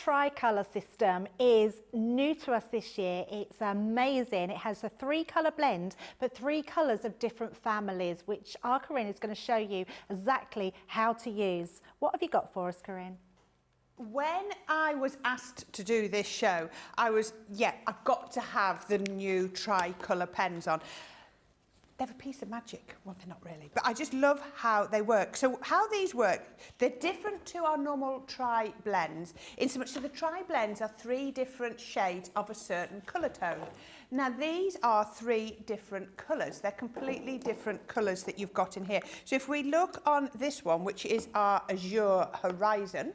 Tricolour system is new to us this year. It's amazing. It has a 3-colour blend, but 3 colours of different families, which our Corinne is going to show you exactly how to use. What have you got for us, Corinne? When I was asked to do this show, I've got to have the new Tricolour pens on. They're a piece of magic. Well, they're not really, but I just love how they work. So how these work, they're different to our normal tri-blends, in so much that the tri-blends are 3 different shades of a certain colour tone. Now, these are 3 different colours. They're completely different colours that you've got in here. So if we look on this one, which is our Azure Horizon,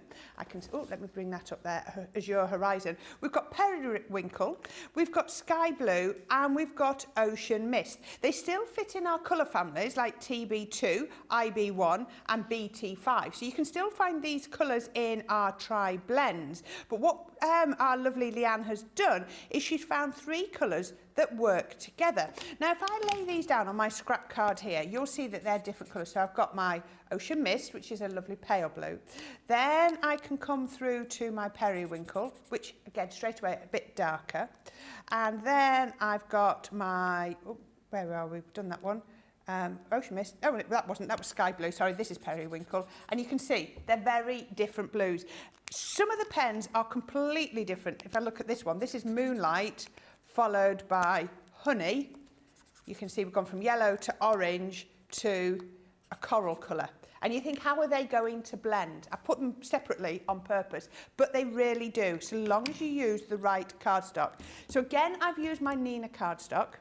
let me bring that up there, Azure Horizon. We've got Periwinkle, we've got Sky Blue, and we've got Ocean Mist. They still fit in our colour families like TB2, IB1 and BT5. So you can still find these colours in our tri-blends. But what our lovely Leanne has done is she's found 3 colours that work together. Now, if I lay these down on my scrap card here, you'll see that they're different colours. So I've got my Ocean Mist, which is a lovely pale blue. Then I can come through to my Periwinkle, which again, straight away, a bit darker. And then I've got my, where are we? We've done that one. Ocean Mist. Oh, that was Sky Blue. Sorry, this is Periwinkle. And you can see they're very different blues. Some of the pens are completely different. If I look at this one, this is Moonlight, followed by Honey. You can see we've gone from yellow to orange to a coral colour. And you think, how are they going to blend? I put them separately on purpose, but they really do, so long as you use the right cardstock. So again, I've used my Nina cardstock.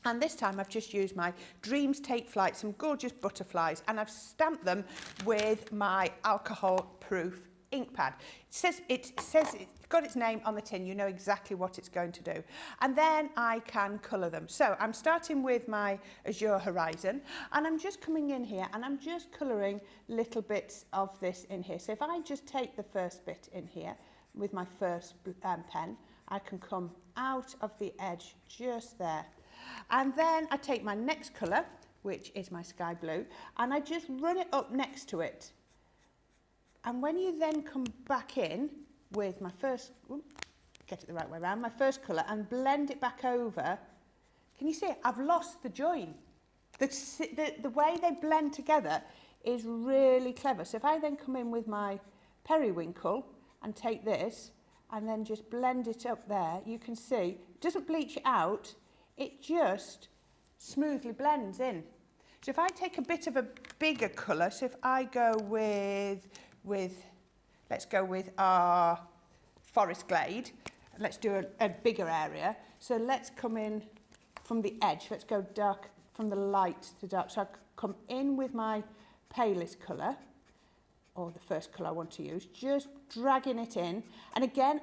And this time I've just used my Dreams Take Flight, some gorgeous butterflies, and I've stamped them with my alcohol-proof ink pad. It says it's got its name on the tin, you know exactly what it's going to do. And then I can colour them. So I'm starting with my Azure Horizon, and I'm just coming in here and I'm just colouring little bits of this in here. So if I just take the first bit in here with my first pen, I can come out of the edge just there. And then I take my next colour, which is my Sky Blue, and I just run it up next to it. And when you then come back in with my first, get it the right way around, my first colour, and blend it back over, can you see it? I've lost the join. The way they blend together is really clever. So if I then come in with my Periwinkle and take this and then just blend it up there, you can see it doesn't bleach it out, it just smoothly blends in. So if I take a bit of a bigger colour, so if I go with let's go with our Forest Glade, let's do a bigger area. So let's come in from the edge, let's go dark, from the light to dark. So I come in with my palest colour, or the first colour I want to use, just dragging it in. And again,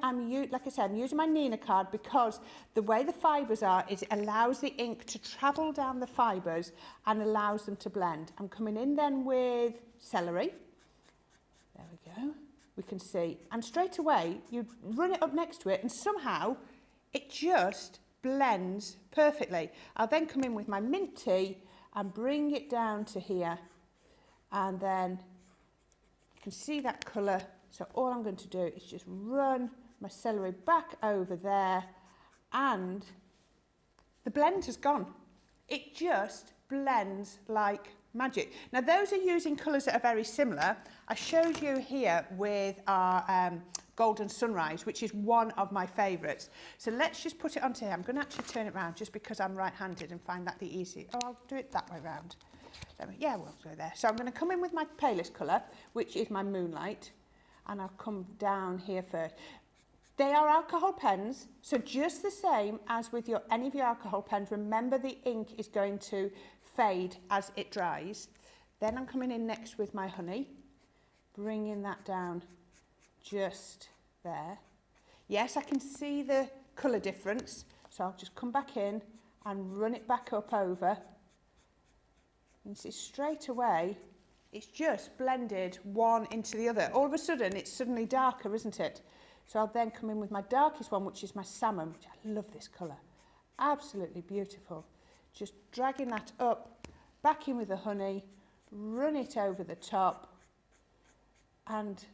like I said, I'm using my Nina card because the way the fibres are is it allows the ink to travel down the fibres and allows them to blend. I'm coming in then with Celery. There we go. We can see. And straight away, you run it up next to it and somehow it just blends perfectly. I'll then come in with my Mint Tea and bring it down to here. And then you can see that colour, so all I'm going to do is just run my celery back over there and the blend has gone. It just blends like magic. Now those are using colours that are very similar. I showed you here with our Golden Sunrise, which is one of my favourites. So let's just put it onto here. I'm going to actually turn it around just because I'm right-handed and find that the easy. Oh, I'll do it that way round. Yeah, we'll go there. So I'm going to come in with my palest colour, which is my Moonlight, and I'll come down here first. They are alcohol pens, so just the same as with any of your alcohol pens, remember the ink is going to fade as it dries. Then I'm coming in next with my Honey, bringing that down just there. Yes, I can see the colour difference, so I'll just come back in and run it back up over. You see straight away, it's just blended one into the other. All of a sudden, it's suddenly darker, isn't it? So I'll then come in with my darkest one, which is my Salmon, which I love this colour. Absolutely beautiful. Just dragging that up, back in with the Honey, run it over the top, and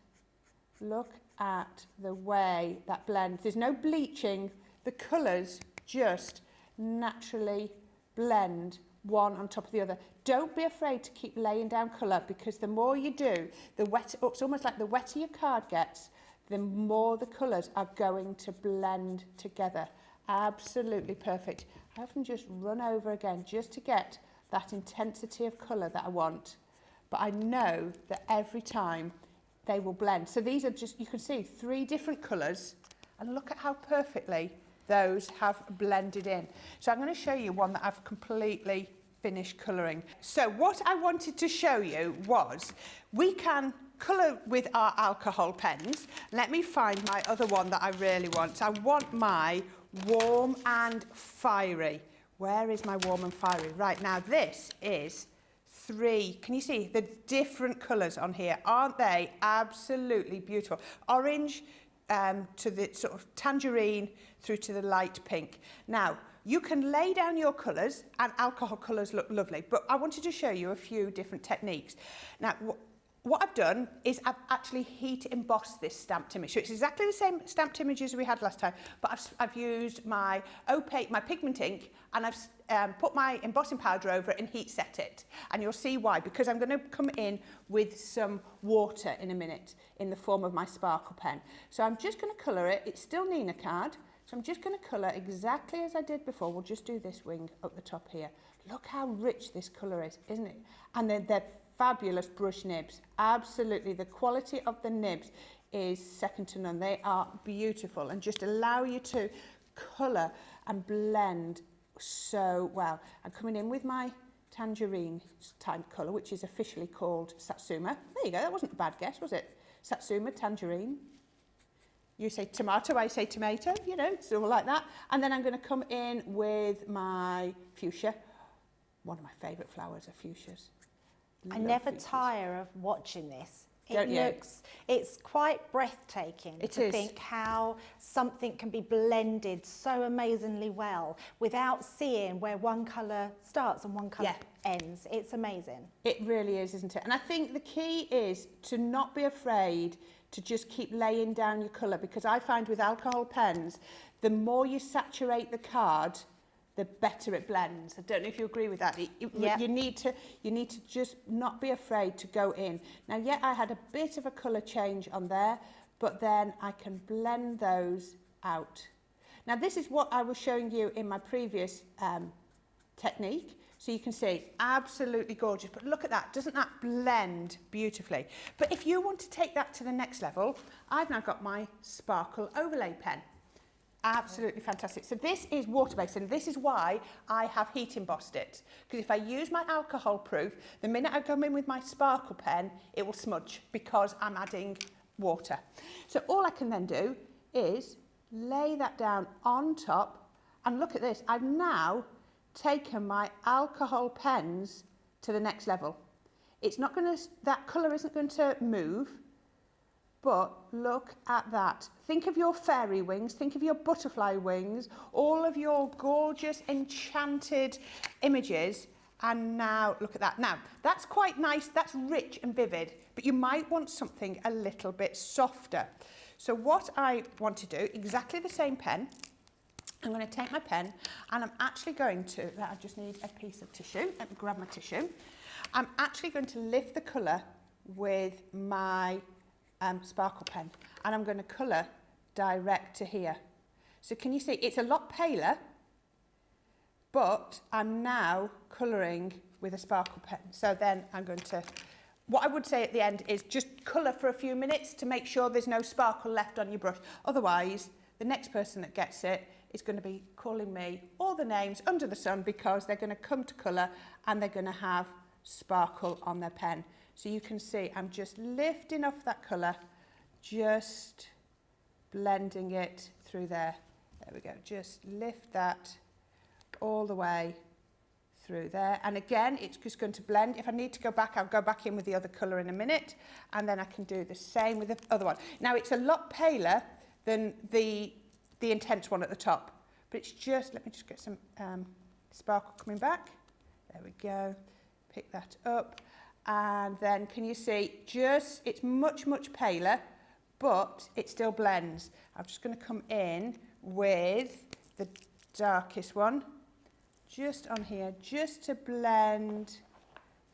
look at the way that blends. There's no bleaching. The colours just naturally blend one on top of the other. Don't be afraid to keep laying down colour, because the more you do, the wetter, it's almost like the wetter your card gets, the more the colours are going to blend together. Absolutely perfect. I often just run over again just to get that intensity of colour that I want. But I know that every time they will blend. So these are just, you can see 3 different colours, and look at how perfectly those have blended in. So I'm going to show you one that I've completely finished colouring. So what I wanted to show you was we can colour with our alcohol pens. Let me find my other one that I really want. I want my warm and fiery. Where is my warm and fiery? Right, now this is 3. Can you see the different colours on here? Aren't they absolutely beautiful? Orange to the sort of tangerine through to the light pink. Now, you can lay down your colours, and alcohol colours look lovely, but I wanted to show you a few different techniques. Now, what I've done is I've actually heat embossed this stamped image. So it's exactly the same stamped image as we had last time, but I've used my opaque, my pigment ink, and I've put my embossing powder over it and heat set it. And you'll see why, because I'm going to come in with some water in a minute in the form of my sparkle pen. So I'm just going to colour it. It's still Nina card. So I'm just going to colour exactly as I did before. We'll just do this wing up the top here. Look how rich this colour is, isn't it? And they're fabulous brush nibs. Absolutely, the quality of the nibs is second to none. They are beautiful and just allow you to colour and blend so well. I'm coming in with my tangerine type colour, which is officially called Satsuma. There you go, that wasn't a bad guess, was it? Satsuma, tangerine. You say tomato, I say tomato, you know, so like that. And then I'm going to come in with my fuchsia. One of my favourite flowers are fuchsias. I never tire of watching this. Don't you? It's quite breathtaking to is. think how something can be blended so amazingly well without seeing where one colour starts and one colour ends. It's amazing. It really is, isn't it? And I think the key is to not be afraid to just keep laying down your colour, because I find with alcohol pens, the more you saturate the card, the better it blends. I don't know if you agree with that. You need to just not be afraid to go in. Now, yeah, I had a bit of a colour change on there, but then I can blend those out. Now, this is what I was showing you in my previous technique. So you can see, absolutely gorgeous. But look at that, doesn't that blend beautifully? But if you want to take that to the next level, I've now got my sparkle overlay pen. Absolutely fantastic. So this is water-based, and this is why I have heat embossed it. Because if I use my alcohol proof, the minute I come in with my sparkle pen, it will smudge because I'm adding water. So all I can then do is lay that down on top, and look at this. I've now taken my alcohol pens to the next level. It's not going to, that colour isn't going to move, but look at that. Think of your fairy wings, think of your butterfly wings, all of your gorgeous enchanted images, and now look at that. Now, that's quite nice, that's rich and vivid, but you might want something a little bit softer. So what I want to do, exactly the same pen, I'm going to take my pen and I'm actually going to, I just need a piece of tissue, let me grab my tissue. I'm actually going to lift the colour with my sparkle pen, and I'm going to colour direct to here. So can you see, it's a lot paler, but I'm now colouring with a sparkle pen. So then I'm going to, what I would say at the end is just colour for a few minutes to make sure there's no sparkle left on your brush. Otherwise, the next person that gets it is going to be calling me all the names under the sun, because they're going to come to colour and they're going to have sparkle on their pen. So you can see I'm just lifting off that colour, just blending it through there. There we go, just lift that all the way through there. And again, it's just going to blend. If I need to go back, I'll go back in with the other colour in a minute, and then I can do the same with the other one. Now, it's a lot paler than the intense one at the top, but it's just, let me just get some sparkle coming back. There we go, pick that up. And then can you see, just, it's much, much paler, but it still blends. I'm just going to come in with the darkest one, just on here, just to blend.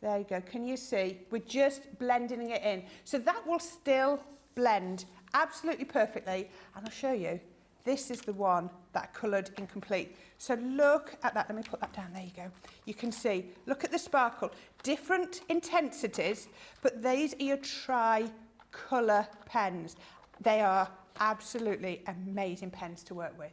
There you go. Can you see? We're just blending it in. So that will still blend absolutely perfectly. And I'll show you. This is the one that coloured incomplete. So look at that. Let me put that down. There you go. You can see. Look at the sparkle. Different intensities, but these are your Tricolour pens. They are absolutely amazing pens to work with.